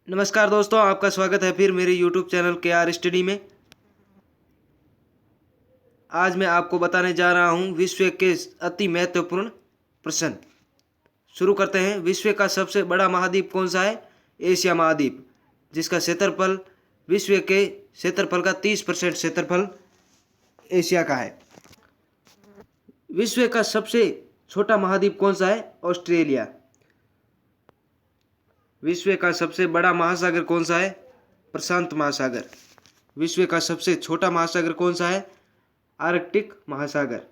नमस्कार दोस्तों, आपका स्वागत है फिर मेरे YouTube चैनल KR स्टडी में। आज मैं आपको बताने जा रहा हूं विश्व के अति महत्वपूर्ण प्रश्न। शुरू करते हैं। विश्व का सबसे बड़ा महाद्वीप कौन सा है? एशिया महाद्वीप, जिसका क्षेत्रफल विश्व के क्षेत्रफल का 30% क्षेत्रफल एशिया का है। विश्व का सबसे छोटा महाद्वीप कौन सा है? ऑस्ट्रेलिया। विश्व का सबसे बड़ा महासागर कौन सा है? प्रशांत महासागर। विश्व का सबसे छोटा महासागर कौन सा है? आर्कटिक महासागर।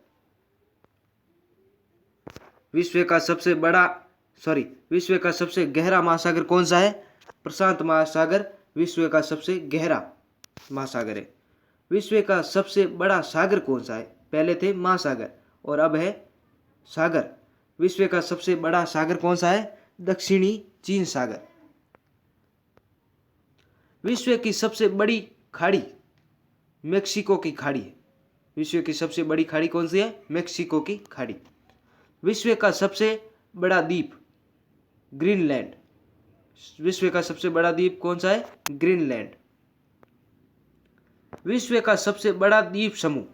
विश्व का सबसे गहरा महासागर कौन सा है? प्रशांत महासागर विश्व का सबसे गहरा महासागर है। विश्व का सबसे बड़ा सागर कौन सा है? पहले थे महासागर और अब है सागर। विश्व का सबसे बड़ा सागर कौन सा है? दक्षिणी चीन सागर। विश्व की सबसे बड़ी खाड़ी मेक्सिको की खाड़ी है। विश्व की सबसे बड़ी खाड़ी कौन सी है? मेक्सिको की खाड़ी। विश्व का सबसे बड़ा द्वीप ग्रीनलैंड। विश्व का सबसे बड़ा द्वीप कौन सा है? ग्रीनलैंड। विश्व का सबसे बड़ा द्वीप समूह,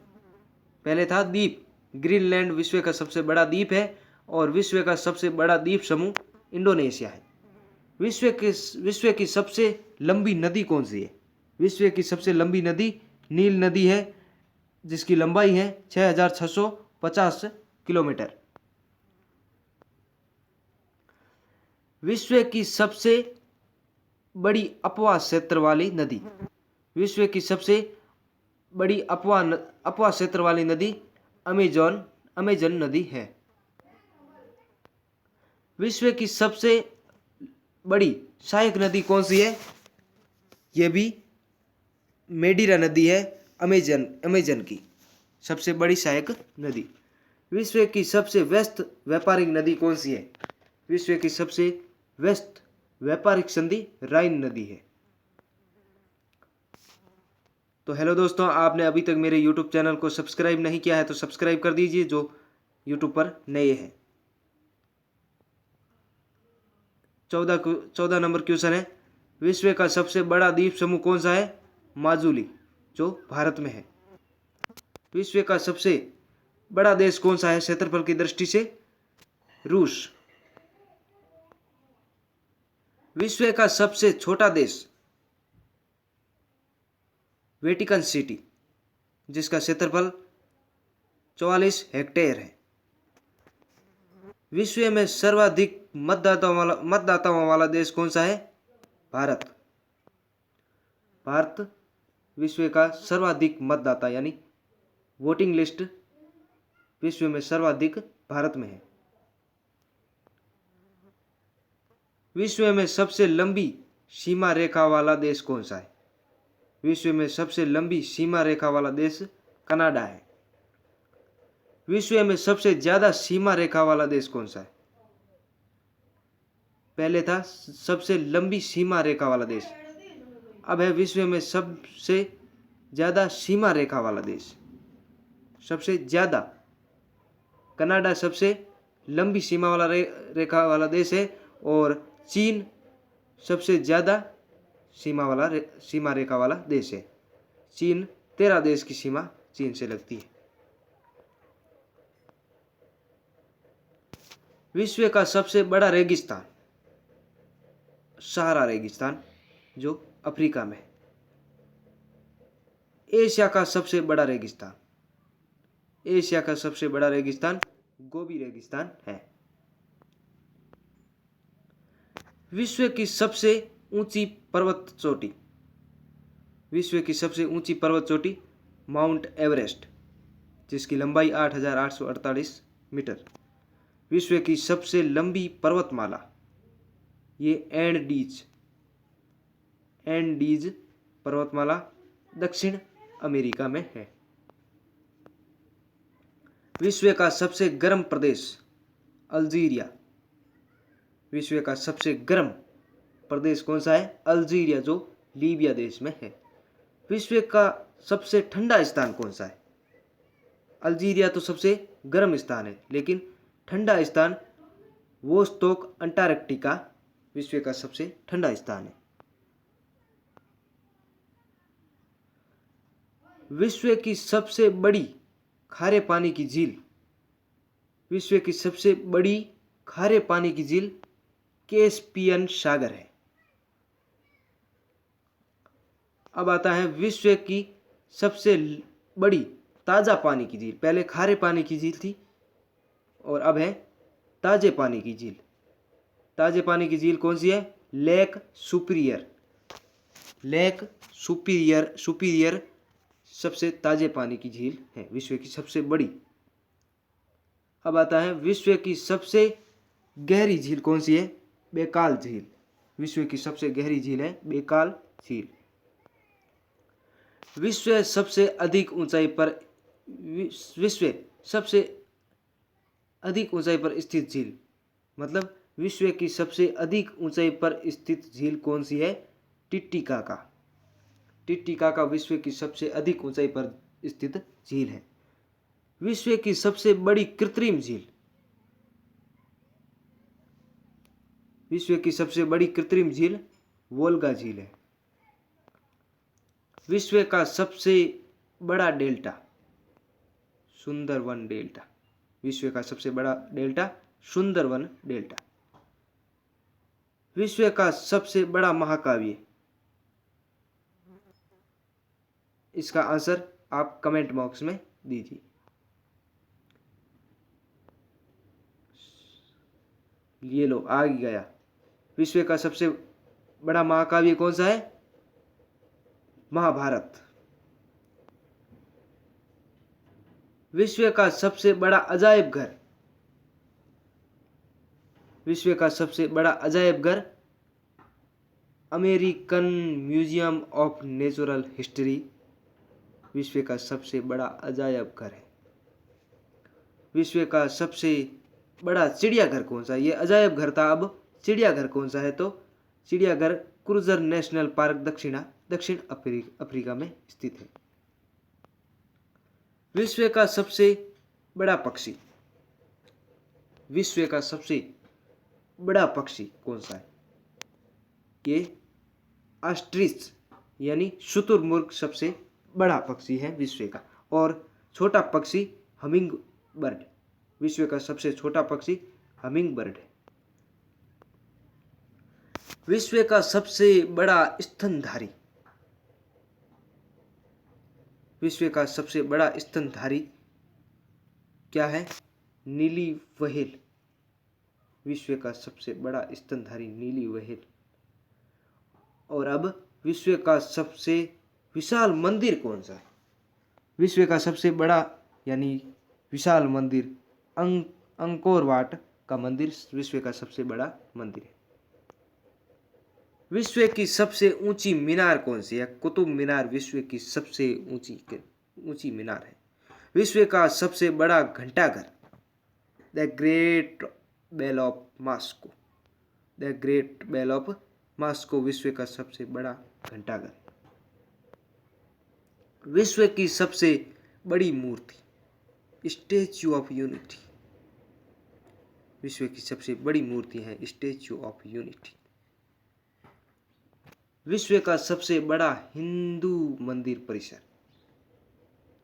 पहले था द्वीप, ग्रीनलैंड विश्व का सबसे बड़ा द्वीप है और विश्व का सबसे बड़ा द्वीप समूह इंडोनेशिया है। विश्व की सबसे लंबी नदी कौन सी है? विश्व की सबसे लंबी नदी नील नदी है, जिसकी लंबाई है 6650 किलोमीटर। विश्व की सबसे बड़ी अपवाह क्षेत्र वाली नदी। विश्व की सबसे बड़ी अपवाह क्षेत्र वाली नदी अमेजन नदी है। विश्व की सबसे बड़ी सहायक नदी कौन सी है? यह भी मेडिरा नदी है, अमेजन की सबसे बड़ी सहायक नदी। विश्व की सबसे व्यस्त व्यापारिक नदी कौन सी है? विश्व की सबसे व्यस्त व्यापारिक संधि राइन नदी है। तो हेलो दोस्तों, आपने अभी तक मेरे YouTube चैनल को सब्सक्राइब नहीं किया है तो सब्सक्राइब कर दीजिए जो YouTube पर नए हैं। 14 नंबर क्वेश्चन है। विश्व का सबसे बड़ा द्वीप समूह कौन सा है? माजुली, जो भारत में है। विश्व का सबसे बड़ा देश कौन सा है क्षेत्रफल की दृष्टि से? रूस। विश्व का सबसे छोटा देश वेटिकन सिटी, जिसका क्षेत्रफल 44 हेक्टेयर है। विश्व में सर्वाधिक मतदाताओं वाला देश कौन सा है? भारत। भारत विश्व का सर्वाधिक मतदाता यानी वोटिंग लिस्ट विश्व में सर्वाधिक भारत में है। विश्व में सबसे लंबी सीमा रेखा वाला देश कौन सा है? विश्व में सबसे लंबी सीमा रेखा वाला देश कनाडा है। विश्व में सबसे ज्यादा सीमा रेखा वाला देश कौन सा है? पहले था सबसे लंबी सीमा रेखा वाला देश, अब है विश्व में सबसे ज्यादा सीमा रेखा वाला देश। सबसे ज्यादा कनाडा सबसे लंबी सीमा वाला रेखा वाला देश है और चीन सबसे ज्यादा सीमा रेखा वाला देश है। चीन 13 देश की सीमा चीन से लगती है। विश्व का सबसे बड़ा रेगिस्तान सहारा रेगिस्तान, जो अफ्रीका में है। एशिया का सबसे बड़ा रेगिस्तान गोबी रेगिस्तान है। विश्व की सबसे ऊंची पर्वत चोटी माउंट एवरेस्ट, जिसकी लंबाई 8848 मीटर। विश्व की सबसे लंबी पर्वतमाला ये एंडीज पर्वतमाला दक्षिण अमेरिका में है। विश्व का सबसे गर्म प्रदेश अल्जीरिया। विश्व का सबसे गर्म प्रदेश कौन सा है? अल्जीरिया, जो लीबिया देश में है। विश्व का सबसे ठंडा स्थान कौन सा है? अल्जीरिया तो सबसे गर्म स्थान है, लेकिन ठंडा स्थान वोस्तोक अंटार्कटिका विश्व का सबसे ठंडा स्थान है। विश्व की सबसे बड़ी खारे पानी की झील, विश्व की सबसे बड़ी खारे पानी की झील कैस्पियन सागर है। अब आता है विश्व की सबसे बड़ी ताजा पानी की झील। पहले खारे पानी की झील थी और अब है ताजे पानी की झील। ताजे पानी की झील कौन सी है? Lake superior. लेक सुपीरियर सबसे ताजे पानी की झील है, विश्व की सबसे बड़ी। अब आता है विश्व की सबसे गहरी झील कौन सी है? बैकाल झील। विश्व की सबसे गहरी झील है बैकाल झील। विश्व सबसे अधिक ऊंचाई पर स्थित झील, मतलब विश्व की सबसे अधिक ऊंचाई पर स्थित झील कौन सी है? टिटिकाका। टिटिकाका विश्व की सबसे अधिक ऊंचाई पर स्थित झील है। विश्व की सबसे बड़ी कृत्रिम झील, विश्व की सबसे बड़ी कृत्रिम झील वोल्गा झील है। विश्व का सबसे बड़ा डेल्टा सुंदरवन डेल्टा। विश्व का सबसे बड़ा डेल्टा सुंदरवन डेल्टा। विश्व का सबसे बड़ा महाकाव्य, इसका आंसर आप कमेंट बॉक्स में दीजिए। ये लो आ गया। विश्व का सबसे बड़ा महाकाव्य कौन सा है? महाभारत। विश्व का सबसे बड़ा अजायब घर, विश्व का सबसे बड़ा अजायब घर American museum of natural history विश्व का सबसे बड़ा अजायब घर है। विश्व का सबसे बड़ा चिड़ियाघर कौन सा है? ये अजायब घर था, अब चिड़ियाघर कौन सा है? तो चिड़ियाघर क्रूजर नेशनल पार्क दक्षिण अफ्रीका में स्थित है। विश्व का सबसे बड़ा पक्षी, विश्व का सबसे बड़ा पक्षी कौन सा है? ये ऑस्ट्रिच यानी शुतुरमुर्ग सबसे बड़ा पक्षी है विश्व का। और छोटा पक्षी हमिंग बर्ड, विश्व का सबसे छोटा पक्षी हमिंग बर्ड है। विश्व का सबसे बड़ा स्तनधारी, विश्व का सबसे बड़ा स्तनधारी क्या है? नीली व्हेल। विश्व का सबसे बड़ा स्तनधारी नीली व्हेल। और अब विश्व का सबसे विशाल मंदिर कौन सा है? विश्व का सबसे बड़ा यानी विशाल मंदिर अंकोर वाट का मंदिर विश्व का सबसे बड़ा मंदिर है। विश्व की सबसे ऊंची मीनार कौन सी है? कुतुब मीनार विश्व की सबसे ऊंची मीनार है। विश्व का सबसे बड़ा घंटाघर the great bell of Moscow, the great bell of Moscow विश्व का सबसे बड़ा घंटाघर। विश्व की सबसे बड़ी मूर्ति स्टैच्यू ऑफ यूनिटी, विश्व की सबसे बड़ी मूर्ति है स्टैच्यू ऑफ यूनिटी। विश्व का सबसे बड़ा हिंदू मंदिर परिसर,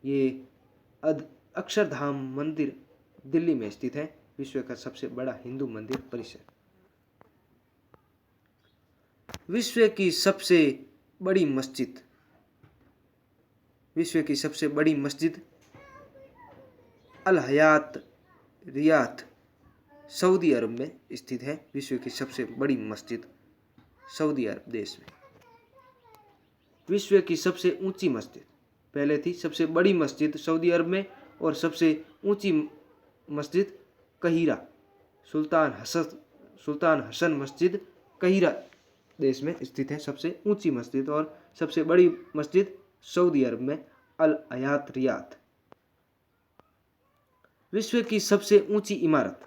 ये अक्षरधाम मंदिर दिल्ली में स्थित है, विश्व का सबसे बड़ा हिंदू मंदिर परिसर। विश्व की सबसे बड़ी मस्जिद, विश्व की सबसे बड़ी मस्जिद अल हयात रियाद सऊदी अरब में स्थित है, विश्व की सबसे बड़ी मस्जिद सऊदी अरब देश में। विश्व की सबसे ऊंची मस्जिद, पहले थी सबसे बड़ी मस्जिद सऊदी अरब में और सबसे ऊंची मस्जिद कहीरा सुल्तान हसन मस्जिद कहीरा देश में स्थित है, सबसे ऊंची मस्जिद। और सबसे बड़ी मस्जिद सऊदी अरब में अल हयात रियाद। विश्व की सबसे ऊंची इमारत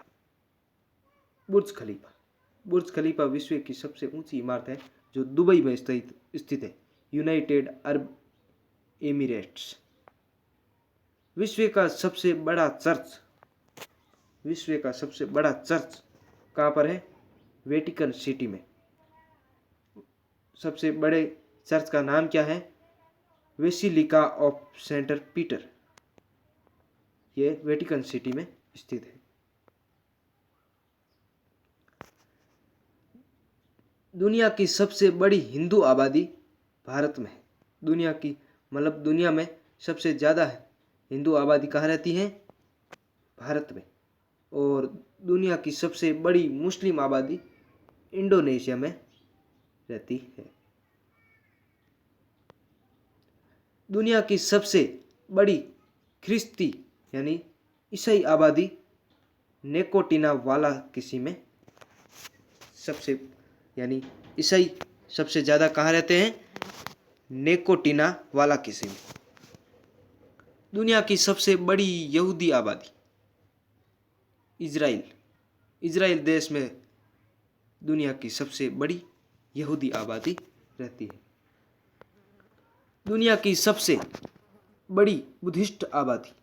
बुर्ज खलीफा, बुर्ज खलीफा विश्व की सबसे ऊंची इमारत है जो दुबई में स्थित है, यूनाइटेड अरब एमिरेट्स। विश्व का सबसे बड़ा चर्च, विश्व का सबसे बड़ा चर्च कहाँ पर है? वेटिकन सिटी में। सबसे बड़े चर्च का नाम क्या है? बेसिलिका ऑफ सेंट पीटर, ये वेटिकन सिटी में स्थित है। दुनिया की सबसे बड़ी हिंदू आबादी भारत में है। दुनिया की मतलब दुनिया में सबसे ज़्यादा हिंदू आबादी कहाँ रहती है? भारत में। और दुनिया की सबसे बड़ी मुस्लिम आबादी इंडोनेशिया में रहती है। दुनिया की सबसे बड़ी ख्रिस्ती यानी ईसाई आबादी नेकोटिना वाला किसी में सबसे यानी ईसाई सबसे ज़्यादा कहाँ रहते हैं? नेकोटिना वाला किसी में। दुनिया की सबसे बड़ी यहूदी आबादी इजराइल। इजराइल देश में दुनिया की सबसे बड़ी यहूदी आबादी रहती है। दुनिया की सबसे बड़ी बुद्धिस्ट आबादी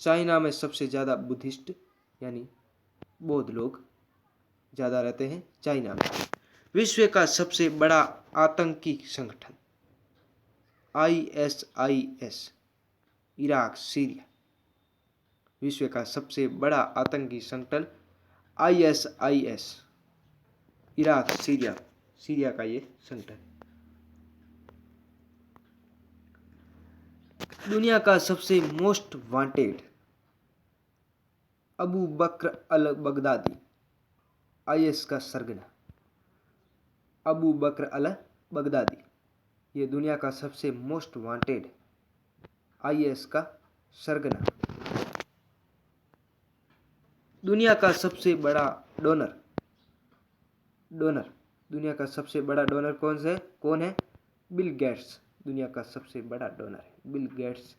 चाइना में सबसे ज़्यादा बुद्धिस्ट यानी बौद्ध लोग ज़्यादा रहते हैं चाइना में। विश्व का सबसे बड़ा आतंकी संगठन ISIS इराक सीरिया। विश्व का सबसे बड़ा आतंकी संगठन ISIS इराक सीरिया का ये संगठन। दुनिया का सबसे most wanted Abu Bakr al Baghdadi IS का सरगना। अबू बकर अल बगदादी ये दुनिया का सबसे मोस्ट वांटेड IS का सरगना। दुनिया का सबसे बड़ा डोनर दुनिया का सबसे बड़ा डोनर कौन है? बिल गेट्स दुनिया का सबसे बड़ा डोनर है बिल गेट्स।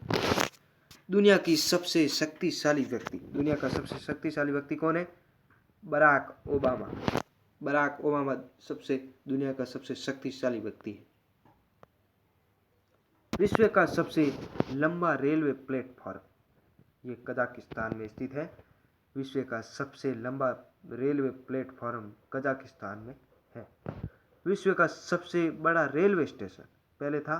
दुनिया की सबसे शक्तिशाली व्यक्ति दुनिया का सबसे शक्तिशाली व्यक्ति कौन है? बराक ओबामा दुनिया का सबसे शक्तिशाली व्यक्ति है। विश्व का सबसे लंबा रेलवे प्लेटफॉर्म ये कजाकिस्तान में स्थित है। विश्व का सबसे लंबा रेलवे प्लेटफॉर्म कजाकिस्तान में है। विश्व का सबसे बड़ा रेलवे स्टेशन पहले था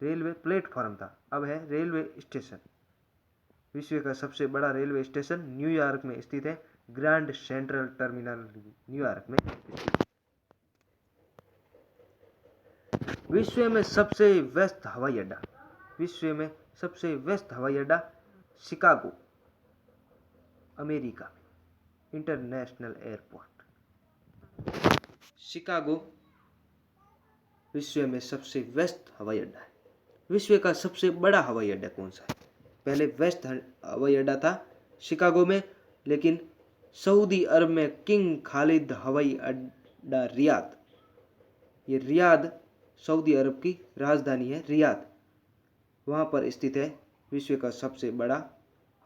रेलवे प्लेटफॉर्म था, अब है रेलवे स्टेशन। विश्व का सबसे बड़ा रेलवे स्टेशन न्यूयॉर्क में स्थित है। ग्रैंड सेंट्रल टर्मिनल न्यूयॉर्क में स्थित है। विश्व में सबसे व्यस्त हवाई अड्डा Chicago America international airport. Chicago विश्व में सबसे व्यस्त हवाई अड्डा है। विश्व का सबसे बड़ा हवाई अड्डा कौन सा है? पहले व्यस्त हवाई अड्डा था शिकागो में, लेकिन सऊदी अरब में किंग खालिद हवाई अड्डा रियाद, ये रियाद सऊदी अरब की राजधानी है रियाद, वहाँ पर स्थित है। विश्व का सबसे बड़ा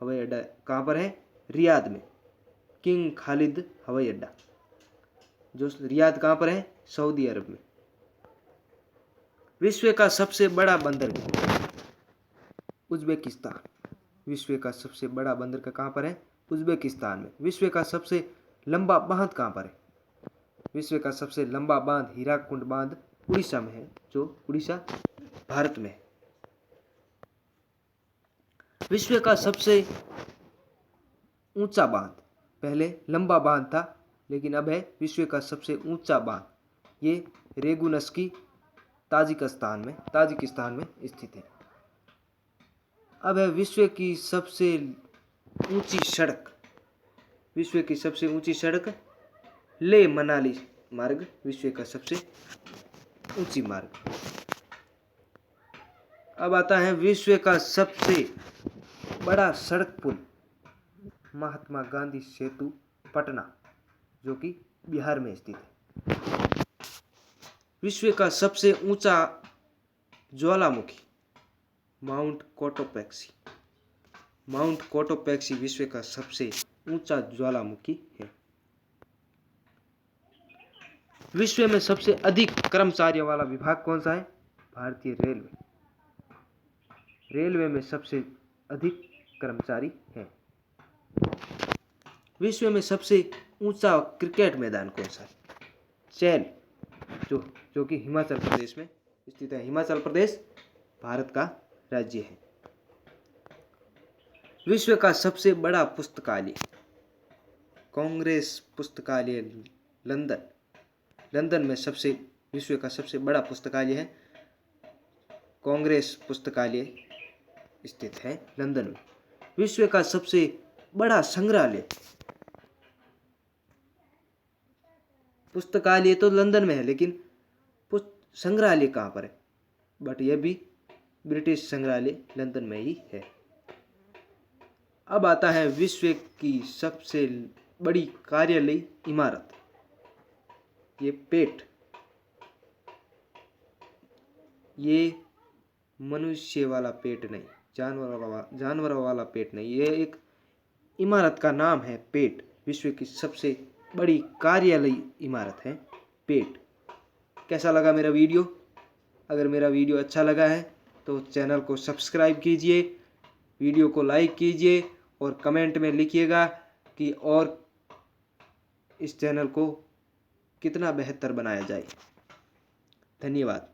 हवाई अड्डा कहाँ पर है? रियाद में किंग खालिद हवाई अड्डा, जो रियाद कहाँ पर है? सऊदी अरब में। विश्व का सबसे बड़ा बंदरगाह उज्बेकिस्तान। विश्व का सबसे बड़ा बंदरगाह कहाँ पर है? उज्बेकिस्तान में। विश्व का सबसे लंबा बांध कहाँ पर है? विश्व का सबसे लंबा बांध हीराकुंड बांध उड़ीसा में है, जो उड़ीसा भारत में है। विश्व का सबसे ऊंचा बांध पहले लंबा बांध था, लेकिन अब है विश्व का सबसे ऊंचा बांध, ये रेगुनस्की ताजिकिस्तान में स्थित है। अब है विश्व की सबसे ऊंची सड़क ले मनाली मार्ग, विश्व का सबसे ऊंची मार्ग। अब आता है विश्व का सबसे बड़ा सड़क पुल महात्मा गांधी सेतु पटना, जो कि बिहार में स्थित है। विश्व का सबसे ऊंचा ज्वालामुखी माउंट कोटोपैक्सी विश्व का सबसे ऊंचा ज्वालामुखी है। विश्व में सबसे अधिक कर्मचारियों वाला विभाग कौन सा है? भारतीय रेलवे में सबसे अधिक कर्मचारी हैं। विश्व में सबसे ऊंचा क्रिकेट मैदान कौन सा है? चैल, जो कि हिमाचल प्रदेश में स्थित है? हिमाचल प्रदेश भारत का राज्य है। विश्व का सबसे बड़ा पुस्तकालय, कांग्रेस पुस्तकालय लंदन। लंदन में विश्व का सबसे बड़ा पुस्तकालय है कांग्रेस पुस्तकालय, स्थित है लंदन में। विश्व का सबसे बड़ा संग्रहालय, पुस्तकालय तो लंदन में है लेकिन संग्रहालय कहाँ पर है? बट यह भी ब्रिटिश संग्रहालय लंदन में ही है। अब आता है विश्व की सबसे बड़ी कार्यालय इमारत, ये पेट। ये मनुष्य वाला पेट नहीं, जानवरों वाला पेट नहीं, ये एक इमारत का नाम है पेट। विश्व की सबसे बड़ी कार्यालय इमारत है पेट। कैसा लगा मेरा वीडियो? अगर मेरा वीडियो अच्छा लगा है तो चैनल को सब्सक्राइब कीजिए, वीडियो को लाइक कीजिए और कमेंट में लिखिएगा कि और इस चैनल को कितना बेहतर बनाया जाए। धन्यवाद।